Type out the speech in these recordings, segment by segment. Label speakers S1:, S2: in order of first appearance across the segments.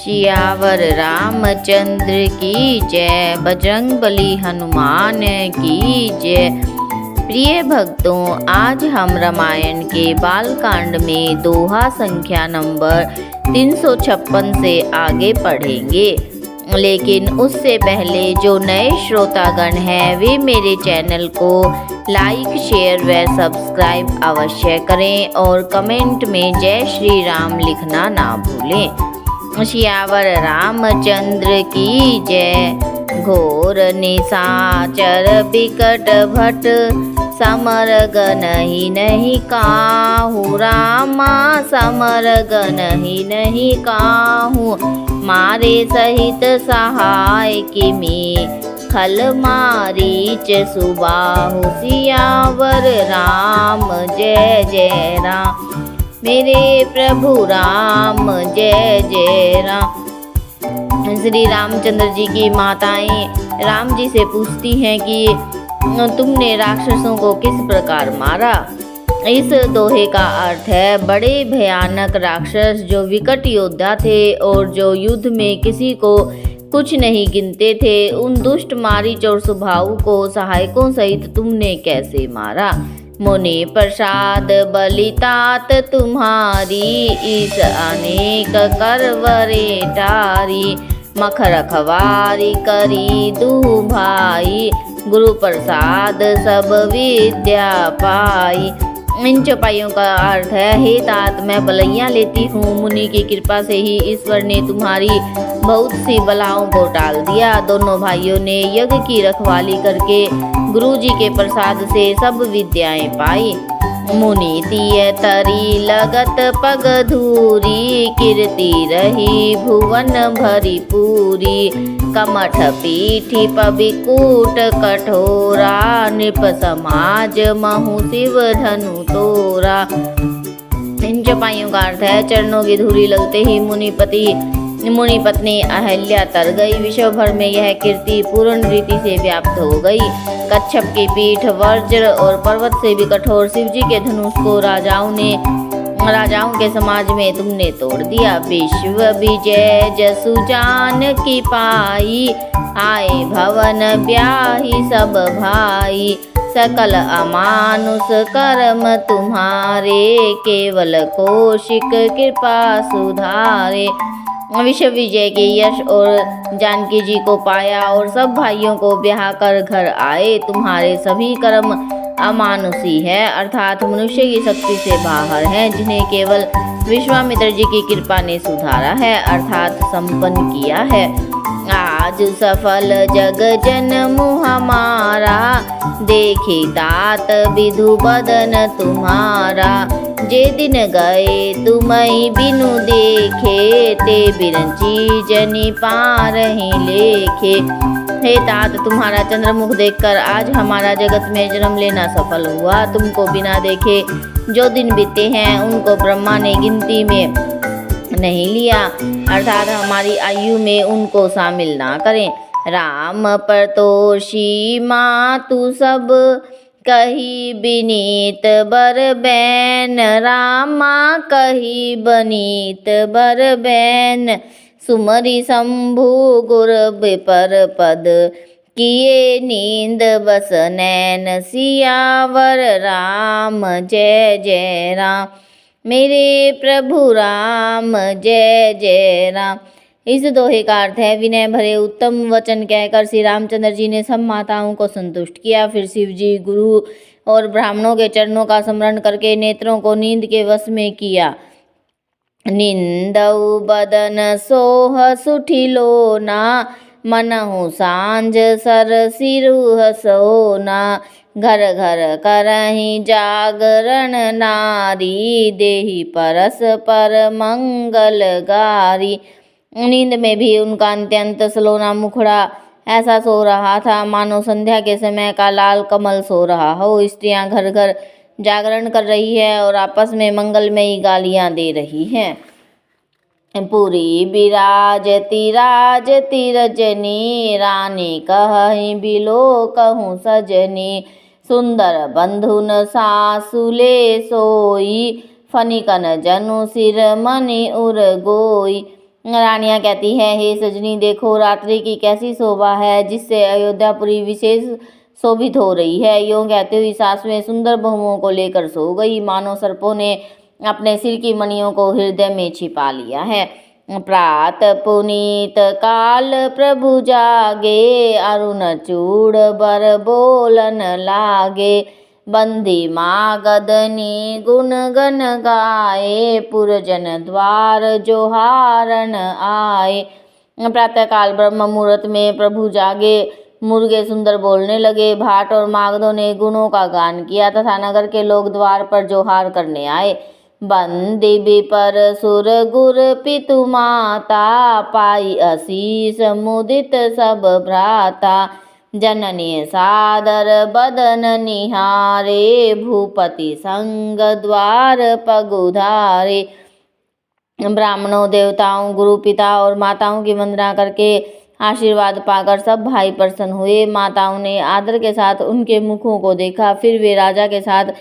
S1: सियावर रामचंद्र की जय, बजरंगबली हनुमान की जय। प्रिय भक्तों, आज हम रामायण के बालकांड में दोहा संख्या नंबर 356 से आगे पढ़ेंगे। लेकिन उससे पहले जो नए श्रोतागण हैं वे मेरे चैनल को लाइक, शेयर व सब्सक्राइब अवश्य करें और कमेंट में जय श्री राम लिखना ना भूलें। सियावर रामचंद्र की जय। घोर निशाचर बिकट भट, समर गनहि नहीं काहू। रामा समर गनहि नहीं काहू, मारे सहित सहाय किमी। खल मारीच सुबाहु, सियावर राम जय जय राम। मेरे प्रभु राम जय जय राम। श्री रामचंद्र जी की माताएं राम जी से पूछती हैं कि तुमने राक्षसों को किस प्रकार मारा। इस दोहे का अर्थ है, बड़े भयानक राक्षस जो विकट योद्धा थे और जो युद्ध में किसी को कुछ नहीं गिनते थे, उन दुष्ट मारीच और सुबाहु को सहायकों सहित तुमने कैसे मारा। मुनि प्रसाद बलितात तुम्हारी, इस अनेक करवरे टारी। मख रखवारी करी दू भाई, गुरु प्रसाद सब विद्या पाई। इन चौपाइयों का अर्थ है, हे तात मैं बलैया लेती हूँ, मुनि की कृपा से ही ईश्वर ने तुम्हारी बहुत सी बलाओं को टाल दिया। दोनों भाइयों ने यज्ञ की रखवाली करके गुरु जी के प्रसाद से सब विद्याएं पाई। मुनि तिय तरी लगत पग धूरी, कीर्ति रही भुवन भरी पूरी। कमठ पीठी पबिकूट कठोरा, नृप समाज महु शिव धनु तोरा। इन चौपाइयों का अर्थ है, चरणों की धूली लगते ही मुनि पत्नी अहल्या तर गई। विश्व भर में यह कीर्ति पूर्ण रीति से व्याप्त हो गई। कच्छप की पीठ वज्र और पर्वत से भी कठोर शिव जी के धनुष को राजाओं के समाज में तुमने तोड़ दिया। विश्व विजय जसु जान की पाई, आए भवन ब्याही सब भाई। सकल अमानुष कर्म तुम्हारे, केवल कौशिक कृपा सुधारे। विश्व विजय के यश और जानकी जी को पाया और सब भाइयों को ब्याह कर घर आए। तुम्हारे सभी कर्म अमानुषी है, अर्थात मनुष्य की शक्ति से बाहर हैं, जिन्हें केवल विश्वामित्र जी की कृपा ने सुधारा है, अर्थात संपन्न किया है। आज सफल जग जन मुँह हमारा, देखी तात विधु बदन तुम्हारा। जे दिन गए तुम्हें बिनु देखे, ते बिरंची जनी पारही लेखे। हे तात, तुम्हारा चंद्रमुख देखकर आज हमारा जगत में जन्म लेना सफल हुआ। तुमको बिना देखे जो दिन बीते हैं उनको ब्रह्मा ने गिनती में नहीं लिया, अर्थात हमारी आयु में उनको शामिल ना करें। राम परतोषी मातु सब, कही बिनीत बर बैन। रामा कही बनीत बर बैन, सुमरि शंभु गुर विपर पद। किए नींद बस नैन, सियावर राम जय जय राम। मेरे प्रभु राम जय जय राम। इस दोहे का अर्थ है, विनय भरे उत्तम वचन कहकर श्री रामचंद्र जी ने सब माताओं को संतुष्ट किया। फिर शिव जी, गुरु और ब्राह्मणों के चरणों का स्मरण करके नेत्रों को नींद के वश में किया। निंदऊ बदन सोह सुठिलोना, मनहु सांझ सर सिरुह सोना। घर घर करहि जागरण नारी, देहि परस्पर मंगल गारी। नींद में भी उनका अत्यंत सलोना मुखड़ा ऐसा सो रहा था मानो संध्या के समय का लाल कमल सो रहा हो। स्त्रियां घर घर जागरण कर रही है और आपस में मंगलमयी गालियां दे रही हैं। पुरी बिराजती राजती रजनी, रानी कहि बिलो कहूँ सजनी। सुंदर बंधुन सासुले सोई, फनिकन जनु सिर मणि उर गोई। रानियां कहती हैं, हे सजनी देखो रात्रि की कैसी शोभा है, जिससे अयोध्यापुरी विशेष शोभित हो रही है। यूं कहते हुए सासुएं सुंदर बहुओं को लेकर सो गई, मानो सर्पों ने अपने सिर की मणियों को हृदय में छिपा लिया है। प्रात पुनीत काल प्रभु जागे, अरुण चूड़ बर बोलन लागे। बंदी मागधनी गुण गन गाए, पुरजन द्वार जोहारन आए। प्रातः काल ब्रह्म मुहूर्त में प्रभु जागे, मुर्गे सुंदर बोलने लगे, भाट और मागधों ने गुणों का गान किया तथा नगर के लोग द्वार पर जोहार करने आए। बंदी विपर सुर गुर पितु माता, पाई आशीष मुदित सब भ्राता। जननी सादर बदन निहारे, भूपति संग द्वार पगुधारे। ब्राह्मणों, देवताओं, गुरु, पिता और माताओं की वंदना करके आशीर्वाद पाकर सब भाई प्रसन्न हुए। माताओं ने आदर के साथ उनके मुखों को देखा, फिर वे राजा के साथ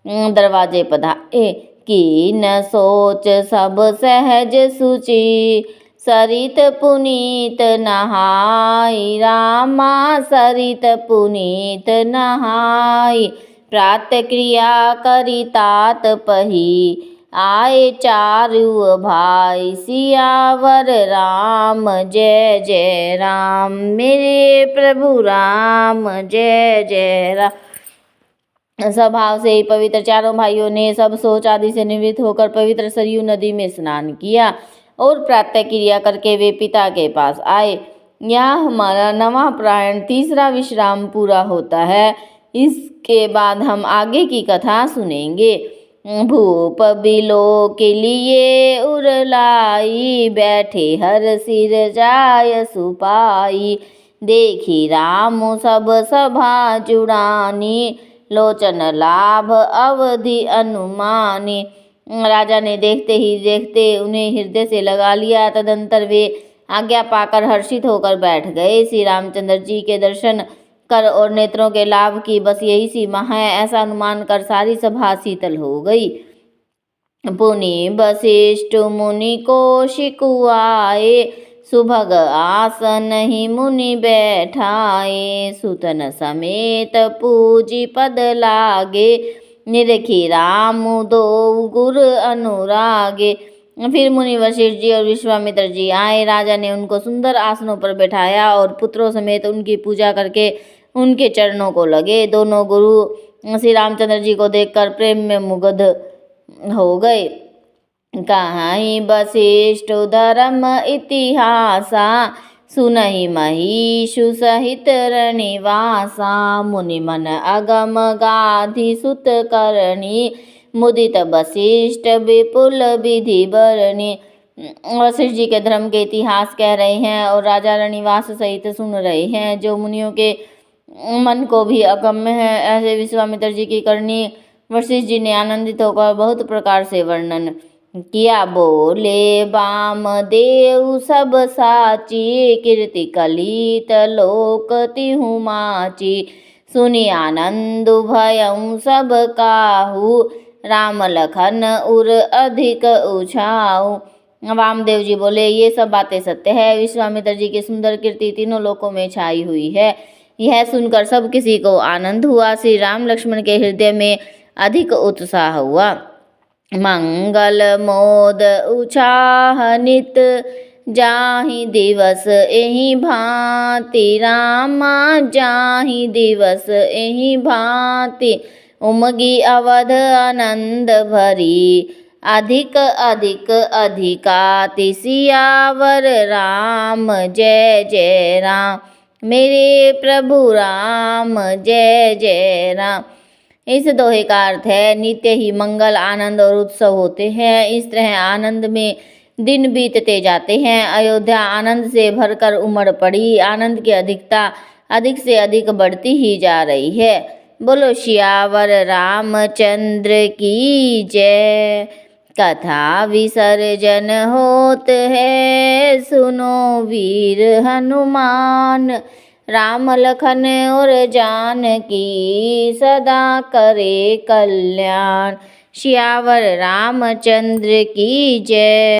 S1: दरवाजे पधारे। की न सोच सब सहज सुचि, सरित पुनीत नहाई। रामा सरित पुनीत नहाई, प्रात क्रिया करी तात पही। आए चारु भाई, सियावर राम जय जय राम। मेरे प्रभु राम जय जय राम। स्वभाव से ही पवित्र चारों भाइयों ने सब सोच आदि से निवृत्त होकर पवित्र सरयू नदी में स्नान किया और प्रातः क्रिया करके वे पिता के पास आए। यहाँ हमारा नवा प्रायण तीसरा विश्राम पूरा होता है। इसके बाद हम आगे की कथा सुनेंगे। भूप बिलो के लिए उरलाई, बैठे हर सिर जाय सुपाई। देखी राम सब सभा जुड़ानी, लोचन लाभ अवधि अनुमानी। राजा ने देखते ही देखते उन्हें हृदय से लगा लिया। तदंतर वे आज्ञा पाकर हर्षित होकर बैठ गए। श्री रामचंद्र जी के दर्शन कर और नेत्रों के लाभ की बस यही सीमा है, ऐसा अनुमान कर सारी सभा शीतल हो गई। पुनि वशिष्ठ मुनि को शिकुआए, सुभग आसन ही मुनि बैठाए। सुतन समेत पूजी पद लागे, निरखी राम दो गुर अनुरागे। फिर मुनि वशिष्ठ जी और विश्वामित्र जी आए। राजा ने उनको सुंदर आसनों पर बैठाया और पुत्रों समेत उनकी पूजा करके उनके चरणों को लगे। दोनों गुरु श्री रामचंद्र जी को देखकर प्रेम में मुग्ध हो गए। कहाई वशिष्ठ धर्म इतिहासा, सुनहि महिषु सहित रनिवासा। मुनि मन अगम गाधि सुत करणी, मुदित वशिष्ठ विपुल विधि बरणी। वशिष्ठ जी के धर्म के इतिहास कह रहे हैं और राजा रनिवास सहित सुन रहे हैं, जो मुनियों के मन को भी अगम्य है। ऐसे विश्वामित्र जी की करनी वशिष्ठ जी ने आनंदित होकर बहुत प्रकार से वर्णन किया। बोले बाम देव सब साची, कीर्ति कलित लोक तिहु माची। सुनि आनंद भयउ सब काहू, राम लखन उर अधिक उछाऊ। वामदेव जी बोले, ये सब बातें सत्य है। विश्वामित्र जी की सुंदर कीर्ति तीनों लोकों में छाई हुई है। यह सुनकर सब किसी को आनंद हुआ। श्री राम लक्ष्मण के हृदय में अधिक उत्साह हुआ। मंगल मोद उछाह नित, जाहि दिवस एहि भांति। रामा जाहि दिवस एहि भांति, उमगी अवध आनंद भरी। अधिक अधिक अधिकाति, सियावर राम जय जय राम। मेरे प्रभु राम जय जय राम। इस दोहे का अर्थ है, नित्य ही मंगल, आनंद और उत्सव होते हैं। इस तरह आनंद में दिन बीतते जाते हैं। अयोध्या आनंद से भरकर उमड़ पड़ी। आनंद की अधिकता अधिक से अधिक बढ़ती ही जा रही है। बोलो सियावर रामचंद्र की जय। कथा विसर्जन होत है, सुनो वीर हनुमान। राम लखन और जानकी, सदा करे कल्याण। सियावर रामचंद्र की जय।